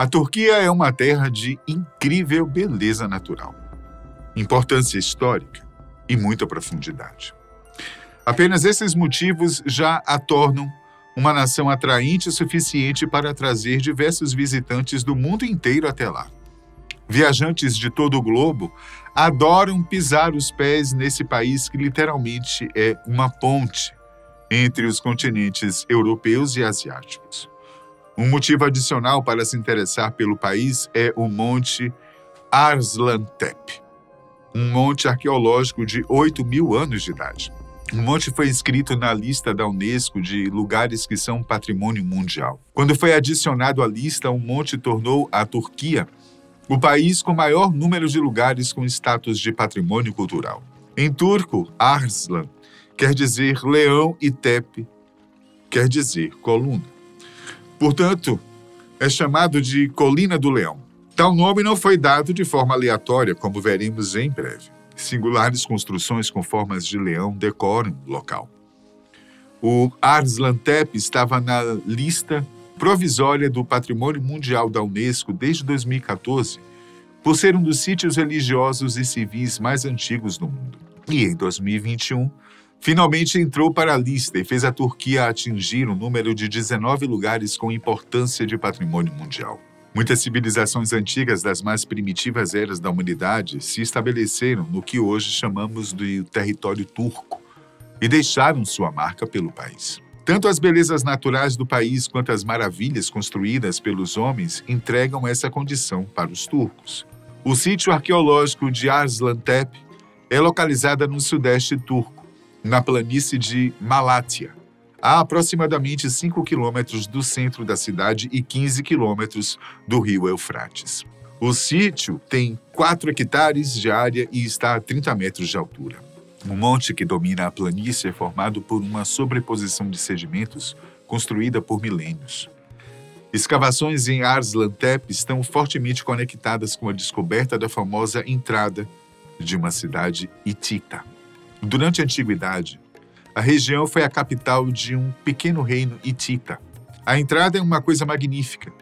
A Turquia é uma terra de incrível beleza natural, importância histórica e muita profundidade. Apenas esses motivos já a tornam uma nação atraente o suficiente para trazer diversos visitantes do mundo inteiro até lá. Viajantes de todo o globo adoram pisar os pés nesse país que literalmente é uma ponte entre os continentes europeus e asiáticos. Um motivo adicional para se interessar pelo país é o Monte Arslan-Tepe, um monte arqueológico de 8.000 anos de idade. O monte foi inscrito na lista da Unesco de lugares que são patrimônio mundial. Quando foi adicionado à lista, o monte tornou a Turquia o país com maior número de lugares com status de patrimônio cultural. Em turco, Arslan quer dizer leão e Tepe quer dizer coluna. Portanto, é chamado de Colina do Leão. Tal nome não foi dado de forma aleatória, como veremos em breve. Singulares construções com formas de leão decoram o local. O Arslan-Tepe estava na lista provisória do Patrimônio Mundial da Unesco desde 2014, por ser um dos sítios religiosos e civis mais antigos do mundo. E em 2021, finalmente entrou para a lista e fez a Turquia atingir um número de 19 lugares com importância de patrimônio mundial. Muitas civilizações antigas das mais primitivas eras da humanidade se estabeleceram no que hoje chamamos de território turco e deixaram sua marca pelo país. Tanto as belezas naturais do país quanto as maravilhas construídas pelos homens entregam essa condição para os turcos. O sítio arqueológico de Arslan-Tepe é localizado no sudeste turco, na planície de Malatya, a aproximadamente 5 quilômetros do centro da cidade e 15 quilômetros do rio Eufrates. O sítio tem 4 hectares de área e está a 30 metros de altura. O monte que domina a planície é formado por uma sobreposição de sedimentos construída por milênios. Escavações em Arslan-Tepe estão fortemente conectadas com a descoberta da famosa entrada de uma cidade hitita. Durante a Antiguidade, a região foi a capital de um pequeno reino hitita. A entrada é uma coisa magnífica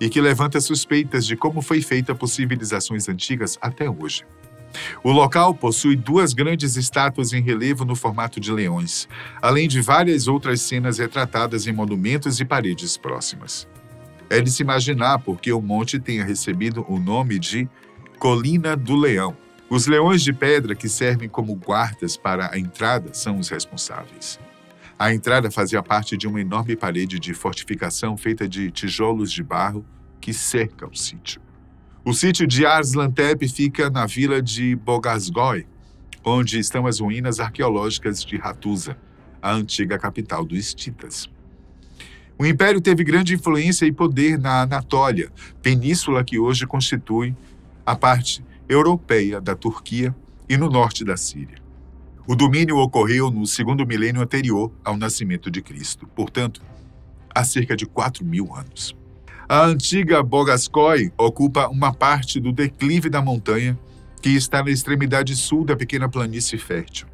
e que levanta suspeitas de como foi feita por civilizações antigas até hoje. O local possui 2 grandes estátuas em relevo no formato de leões, além de várias outras cenas retratadas em monumentos e paredes próximas. É de se imaginar porque o monte tenha recebido o nome de Colina do Leão. Os leões de pedra que servem como guardas para a entrada são os responsáveis. A entrada fazia parte de uma enorme parede de fortificação feita de tijolos de barro que cerca o sítio. O sítio de Arslan-Tepe fica na vila de Bogazgoy, onde estão as ruínas arqueológicas de Hattusa, a antiga capital dos hititas. O império teve grande influência e poder na Anatólia, península que hoje constitui a parte europeia da Turquia e no norte da Síria. O domínio ocorreu no 2º milênio anterior ao nascimento de Cristo, portanto, há cerca de 4.000 anos. A antiga Bogaskoy ocupa uma parte do declive da montanha que está na extremidade sul da pequena planície fértil.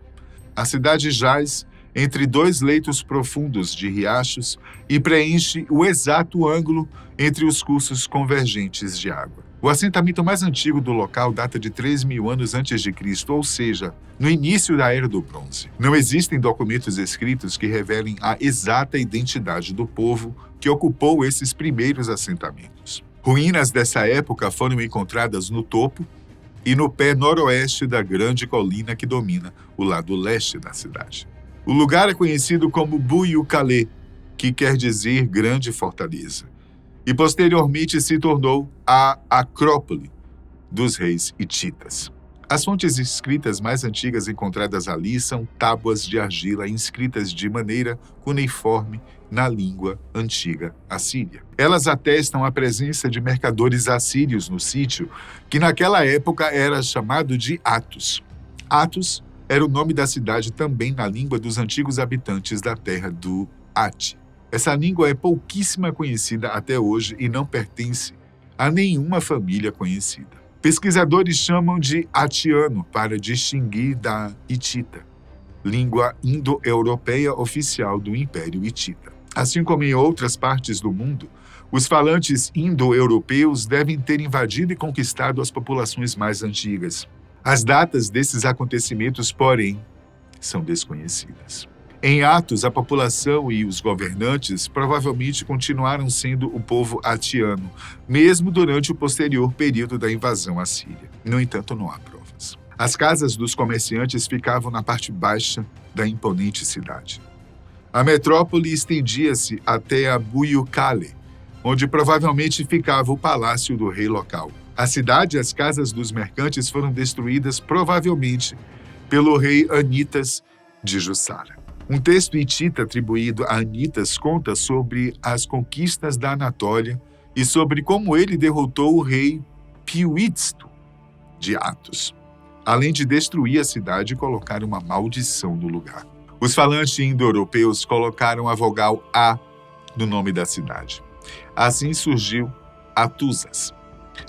A cidade jaz entre 2 leitos profundos de riachos e preenche o exato ângulo entre os cursos convergentes de água. O assentamento mais antigo do local data de 3.000 anos antes de Cristo, ou seja, no início da Era do Bronze. Não existem documentos escritos que revelem a exata identidade do povo que ocupou esses primeiros assentamentos. Ruínas dessa época foram encontradas no topo e no pé noroeste da grande colina que domina o lado leste da cidade. O lugar é conhecido como Buyukale, que quer dizer grande fortaleza, e posteriormente se tornou a Acrópole dos reis hititas. As fontes escritas mais antigas encontradas ali são tábuas de argila inscritas de maneira cuneiforme na língua antiga assíria. Elas atestam a presença de mercadores assírios no sítio, que naquela época era chamado de Atos. Atos era o nome da cidade também na língua dos antigos habitantes da terra do Ati. Essa língua é pouquíssima conhecida até hoje e não pertence a nenhuma família conhecida. Pesquisadores chamam de atiano para distinguir da hitita, língua indo-europeia oficial do Império Hitita. Assim como em outras partes do mundo, Os falantes indo-europeus devem ter invadido e conquistado as populações mais antigas. As datas desses acontecimentos, porém, são desconhecidas. Em Atos, a população e os governantes provavelmente continuaram sendo o povo atiano, mesmo durante o posterior período da invasão assíria. No entanto, não há provas. As casas dos comerciantes ficavam na parte baixa da imponente cidade. A metrópole estendia-se até a Buyukale, onde provavelmente ficava o palácio do rei local. A cidade e as casas dos mercantes foram destruídas provavelmente pelo rei Anitas de Jussara. Um texto hitita atribuído a Anitas conta sobre as conquistas da Anatólia e sobre como ele derrotou o rei Piuitsto de Atos, além de destruir a cidade e colocar uma maldição no lugar. Os falantes indo-europeus colocaram a vogal A no nome da cidade. Assim surgiu Atuzas.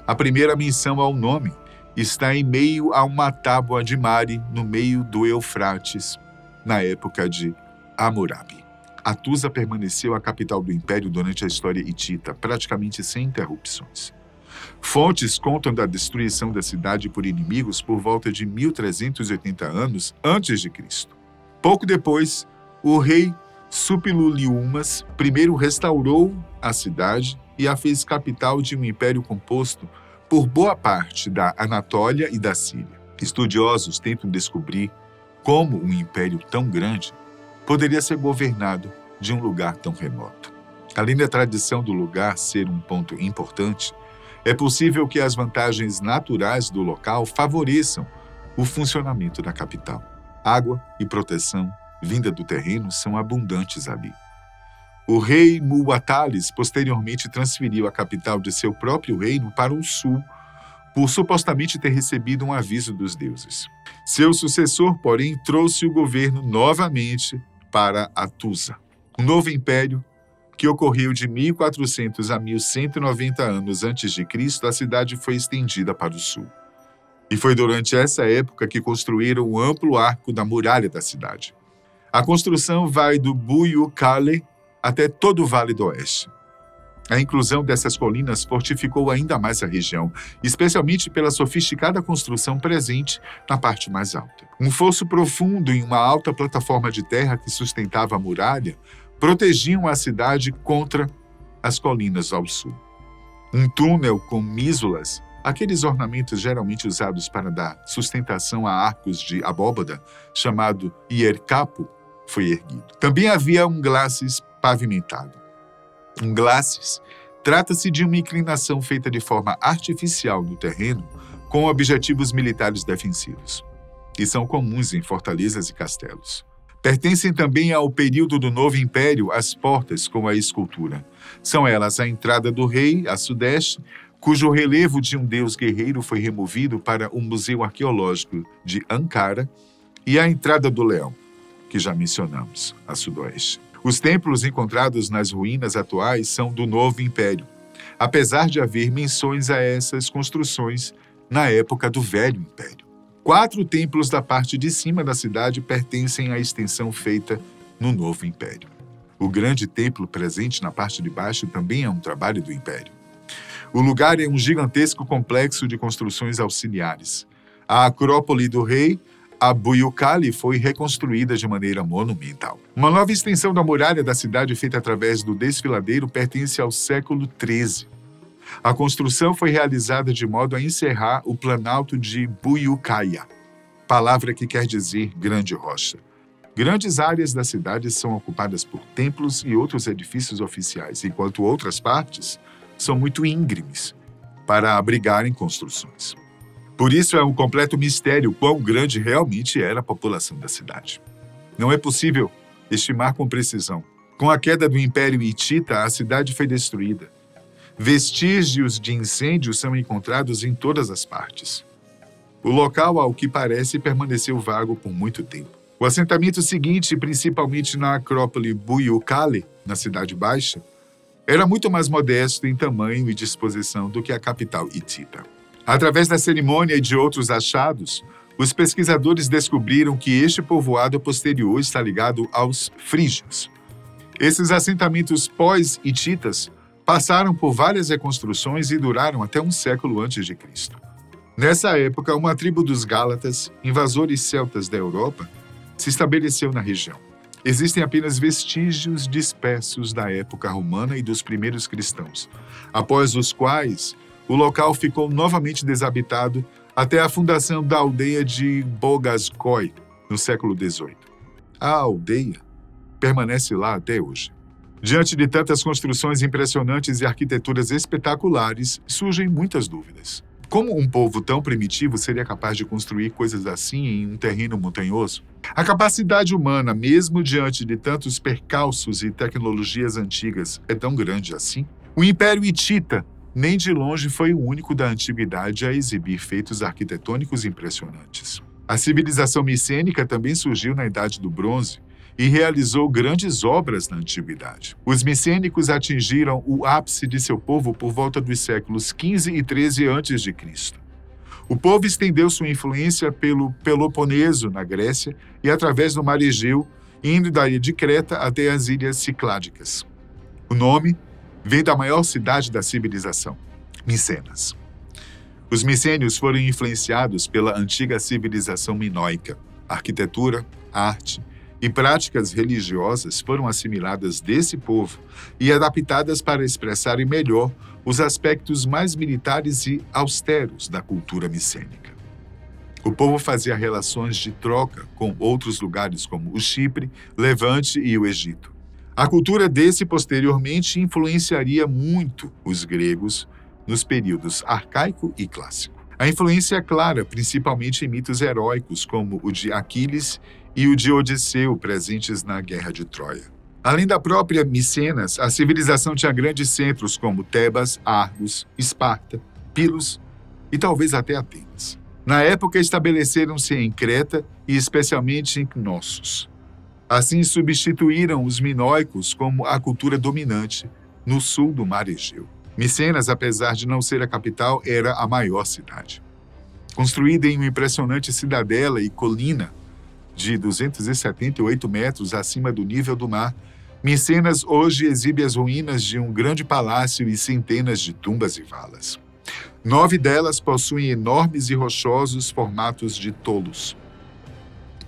A primeira menção ao nome está em meio a uma tábua de Mari, no meio do Eufrates, na época de Hammurabi. Atusa permaneceu a capital do império durante a história hitita, praticamente sem interrupções. Fontes contam da destruição da cidade por inimigos por volta de 1380 anos antes de Cristo. Pouco depois, o rei Suppiluliumas I restaurou a cidade e a fez capital de um império composto por boa parte da Anatólia e da Síria. Estudiosos tentam descobrir como um império tão grande poderia ser governado de um lugar tão remoto. Além da tradição do lugar ser um ponto importante, é possível que as vantagens naturais do local favoreçam o funcionamento da capital. Água e proteção vinda do terreno são abundantes ali. O rei Muwatalles posteriormente transferiu a capital de seu próprio reino para o sul, por supostamente ter recebido um aviso dos deuses. Seu sucessor, porém, trouxe o governo novamente para Atusa. Um novo império que ocorreu de 1400 a 1190 anos antes de Cristo, a cidade foi estendida para o sul. E foi durante essa época que construíram o amplo arco da muralha da cidade. A construção vai do Buyukale até todo o Vale do Oeste. A inclusão dessas colinas fortificou ainda mais a região, especialmente pela sofisticada construção presente na parte mais alta. Um fosso profundo em uma alta plataforma de terra que sustentava a muralha protegiam a cidade contra as colinas ao sul. Um túnel com mísulas, aqueles ornamentos geralmente usados para dar sustentação a arcos de abóbada, chamado iercapo, foi erguido. Também havia um glacis pavimentado. Um glacis trata-se de uma inclinação feita de forma artificial no terreno com objetivos militares defensivos, que são comuns em fortalezas e castelos. Pertencem também ao período do Novo Império as portas com a escultura. São elas a entrada do rei, a sudeste, cujo relevo de um deus guerreiro foi removido para o Museu Arqueológico de Ankara, e a entrada do leão, que já mencionamos, a sudoeste. Os templos encontrados nas ruínas atuais são do Novo Império, apesar de haver menções a essas construções na época do Velho Império. 4 templos da parte de cima da cidade pertencem à extensão feita no Novo Império. O grande templo presente na parte de baixo também é um trabalho do Império. O lugar é um gigantesco complexo de construções auxiliares. A Acrópole do Rei, a Buyukale, foi reconstruída de maneira monumental. Uma nova extensão da muralha da cidade feita através do desfiladeiro pertence ao século XIII. A construção foi realizada de modo a encerrar o planalto de Buyukaya, palavra que quer dizer grande rocha. Grandes áreas da cidade são ocupadas por templos e outros edifícios oficiais, enquanto outras partes são muito íngremes para abrigarem construções. Por isso é um completo mistério quão grande realmente era a população da cidade. Não é possível estimar com precisão. Com a queda do Império Hitita, a cidade foi destruída. Vestígios de incêndio são encontrados em todas as partes. O local, ao que parece, permaneceu vago por muito tempo. O assentamento seguinte, principalmente na Acrópole Buyukale, na Cidade Baixa, era muito mais modesto em tamanho e disposição do que a capital hitita. Através da cerimônia e de outros achados, os pesquisadores descobriram que este povoado posterior está ligado aos frígios. Esses assentamentos pós-hititas passaram por várias reconstruções e duraram até um século antes de Cristo. Nessa época, uma tribo dos Gálatas, invasores celtas da Europa, se estabeleceu na região. Existem apenas vestígios dispersos da época romana e dos primeiros cristãos, após os quais o local ficou novamente desabitado até a fundação da aldeia de Bogaskoi, no século XVIII. A aldeia permanece lá até hoje. Diante de tantas construções impressionantes e arquiteturas espetaculares, surgem muitas dúvidas. Como um povo tão primitivo seria capaz de construir coisas assim em um terreno montanhoso? A capacidade humana, mesmo diante de tantos percalços e tecnologias antigas, é tão grande assim? O Império Hitita nem de longe foi o único da antiguidade a exibir feitos arquitetônicos impressionantes. A civilização micênica também surgiu na Idade do Bronze e realizou grandes obras na antiguidade. Os micênicos atingiram o ápice de seu povo por volta dos séculos XV e XIII a.C. O povo estendeu sua influência pelo Peloponeso, na Grécia, e através do Mar Egeu, indo da ilha de Creta até as ilhas Cicládicas. O nome vem da maior cidade da civilização, Micenas. Os micênios foram influenciados pela antiga civilização minoica. A arquitetura, arte e práticas religiosas foram assimiladas desse povo e adaptadas para expressarem melhor os aspectos mais militares e austeros da cultura micênica. O povo fazia relações de troca com outros lugares como o Chipre, Levante e o Egito. A cultura desse posteriormente influenciaria muito os gregos nos períodos arcaico e clássico. A influência é clara, principalmente em mitos heróicos como o de Aquiles e o de Odisseu, presentes na Guerra de Troia. Além da própria Micenas, a civilização tinha grandes centros como Tebas, Argos, Esparta, Pilos e talvez até Atenas. Na época, estabeleceram-se em Creta e especialmente em Knossos. Assim, substituíram os minoicos como a cultura dominante no sul do Mar Egeu. Micenas, apesar de não ser a capital, era a maior cidade. Construída em uma impressionante cidadela e colina de 278 metros acima do nível do mar, Micenas hoje exibe as ruínas de um grande palácio e centenas de tumbas e valas. 9 delas possuem enormes e rochosos formatos de tolos.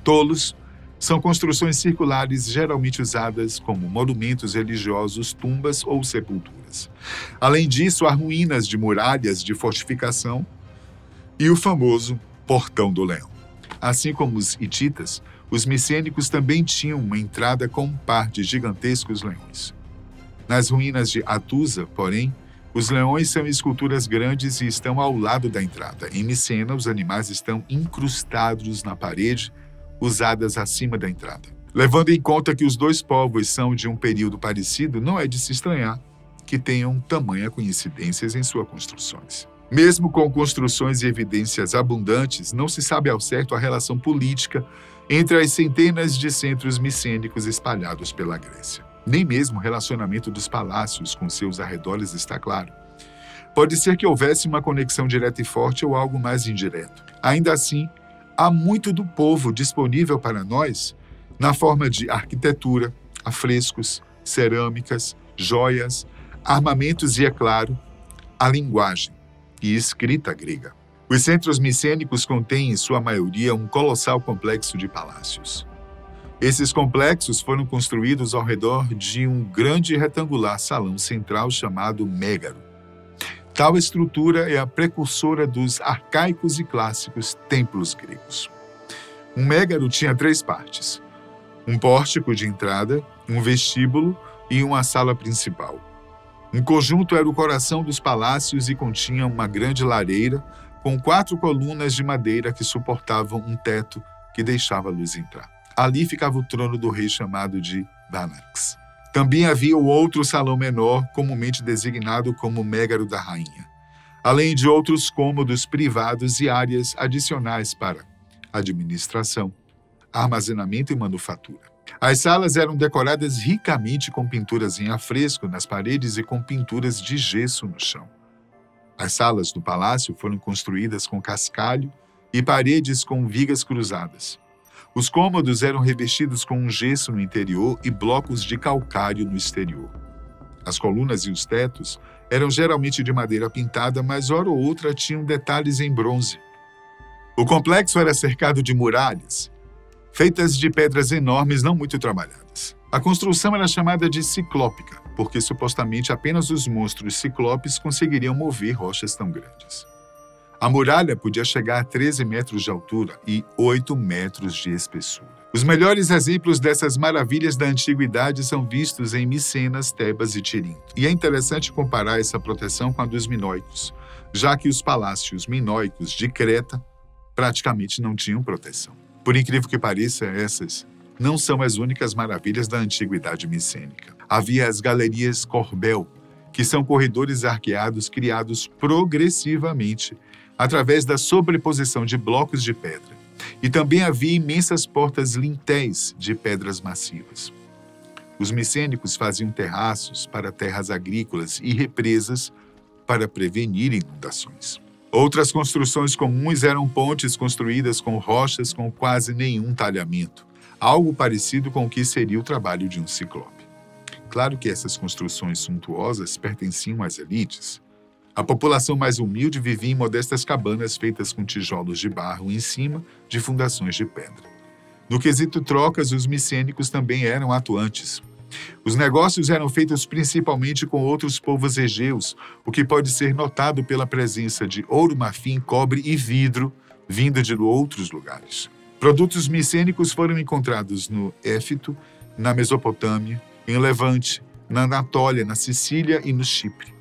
Tolos são construções circulares geralmente usadas como monumentos religiosos, tumbas ou sepulturas. Além disso, há ruínas de muralhas de fortificação e o famoso Portão do Leão. Assim como os hititas, os micênicos também tinham uma entrada com um par de gigantescos leões. Nas ruínas de Atusa, porém, os leões são esculturas grandes e estão ao lado da entrada. Em Micena, os animais estão incrustados na parede, usadas acima da entrada. Levando em conta que os dois povos são de um período parecido, não é de se estranhar que tenham tamanha coincidências em suas construções. Mesmo com construções e evidências abundantes, não se sabe ao certo a relação política entre as centenas de centros micênicos espalhados pela Grécia. Nem mesmo o relacionamento dos palácios com seus arredores está claro. Pode ser que houvesse uma conexão direta e forte ou algo mais indireto. Ainda assim, há muito do povo disponível para nós na forma de arquitetura, afrescos, cerâmicas, joias, armamentos e, é claro, a linguagem e escrita grega. Os centros micênicos contêm, em sua maioria, um colossal complexo de palácios. Esses complexos foram construídos ao redor de um grande e retangular salão central chamado Mégaro. Tal estrutura é a precursora dos arcaicos e clássicos templos gregos. Um mégaro tinha 3 partes: um pórtico de entrada, um vestíbulo e uma sala principal. Um conjunto era o coração dos palácios e continha uma grande lareira com 4 colunas de madeira que suportavam um teto que deixava a luz entrar. Ali ficava o trono do rei chamado de Banax. Também havia o outro salão menor, comumente designado como Mégaro da Rainha, além de outros cômodos privados e áreas adicionais para administração, armazenamento e manufatura. As salas eram decoradas ricamente com pinturas em afresco nas paredes e com pinturas de gesso no chão. As salas do palácio foram construídas com cascalho e paredes com vigas cruzadas. Os cômodos eram revestidos com um gesso no interior e blocos de calcário no exterior. As colunas e os tetos eram geralmente de madeira pintada, mas hora ou outra tinham detalhes em bronze. O complexo era cercado de muralhas, feitas de pedras enormes não muito trabalhadas. A construção era chamada de ciclópica, porque supostamente apenas os monstros ciclopes conseguiriam mover rochas tão grandes. A muralha podia chegar a 13 metros de altura e 8 metros de espessura. Os melhores exemplos dessas maravilhas da antiguidade são vistos em Micenas, Tebas e Tirinto. E é interessante comparar essa proteção com a dos minoicos, já que os palácios minoicos de Creta praticamente não tinham proteção. Por incrível que pareça, essas não são as únicas maravilhas da antiguidade micênica. Havia as galerias Corbel, que são corredores arqueados criados progressivamente através da sobreposição de blocos de pedra. E também havia imensas portas lintéis de pedras massivas. Os micênicos faziam terraços para terras agrícolas e represas para prevenir inundações. Outras construções comuns eram pontes construídas com rochas com quase nenhum talhamento, algo parecido com o que seria o trabalho de um ciclope. Claro que essas construções suntuosas pertenciam às elites. A população mais humilde vivia em modestas cabanas feitas com tijolos de barro em cima de fundações de pedra. No quesito trocas, os micênicos também eram atuantes. Os negócios eram feitos principalmente com outros povos egeus, o que pode ser notado pela presença de ouro, marfim, cobre e vidro vindo de outros lugares. Produtos micênicos foram encontrados no Éfito, na Mesopotâmia, em Levante, na Anatólia, na Sicília e no Chipre.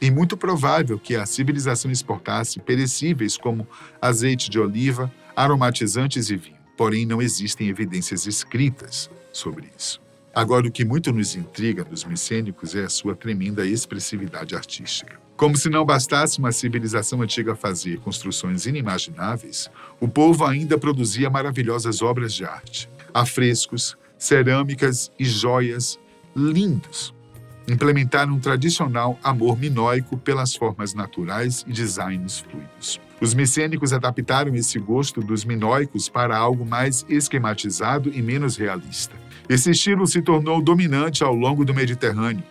É muito provável que a civilização exportasse perecíveis como azeite de oliva, aromatizantes e vinho. Porém, não existem evidências escritas sobre isso. Agora, o que muito nos intriga nos micênicos é a sua tremenda expressividade artística. Como se não bastasse uma civilização antiga fazer construções inimagináveis, o povo ainda produzia maravilhosas obras de arte, afrescos, cerâmicas e joias lindos. Implementaram um tradicional amor minoico pelas formas naturais e designs fluidos. Os micênicos adaptaram esse gosto dos minoicos para algo mais esquematizado e menos realista. Esse estilo se tornou dominante ao longo do Mediterrâneo.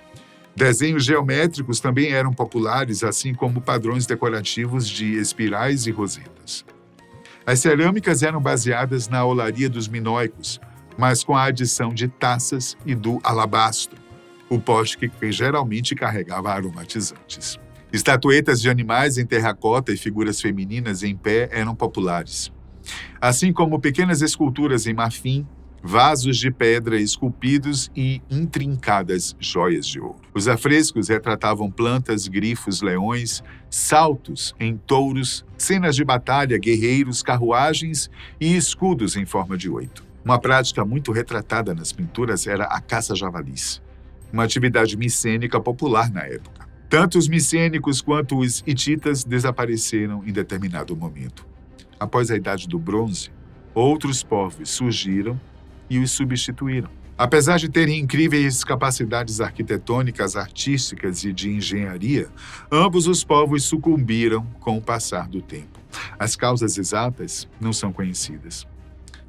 Desenhos geométricos também eram populares, assim como padrões decorativos de espirais e rosetas. As cerâmicas eram baseadas na olaria dos minoicos, mas com a adição de taças e do alabastro, o pote que geralmente carregava aromatizantes. Estatuetas de animais em terracota e figuras femininas em pé eram populares, assim como pequenas esculturas em marfim, vasos de pedra esculpidos e intrincadas joias de ouro. Os afrescos retratavam plantas, grifos, leões, saltos em touros, cenas de batalha, guerreiros, carruagens e escudos em forma de 8. Uma prática muito retratada nas pinturas era a caça-javalis, uma atividade micênica popular na época. Tanto os micênicos quanto os hititas desapareceram em determinado momento. Após a Idade do Bronze, outros povos surgiram e os substituíram. Apesar de terem incríveis capacidades arquitetônicas, artísticas e de engenharia, ambos os povos sucumbiram com o passar do tempo. As causas exatas não são conhecidas.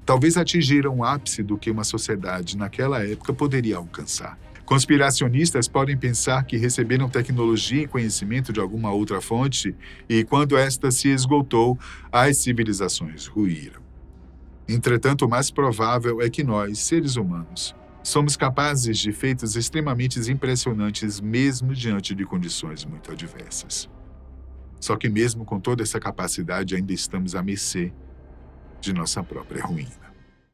Talvez atingiram o ápice do que uma sociedade naquela época poderia alcançar. Conspiracionistas podem pensar que receberam tecnologia e conhecimento de alguma outra fonte e, quando esta se esgotou, as civilizações ruíram. Entretanto, o mais provável é que nós, seres humanos, somos capazes de feitos extremamente impressionantes mesmo diante de condições muito adversas. Só que mesmo com toda essa capacidade, ainda estamos à mercê de nossa própria ruína.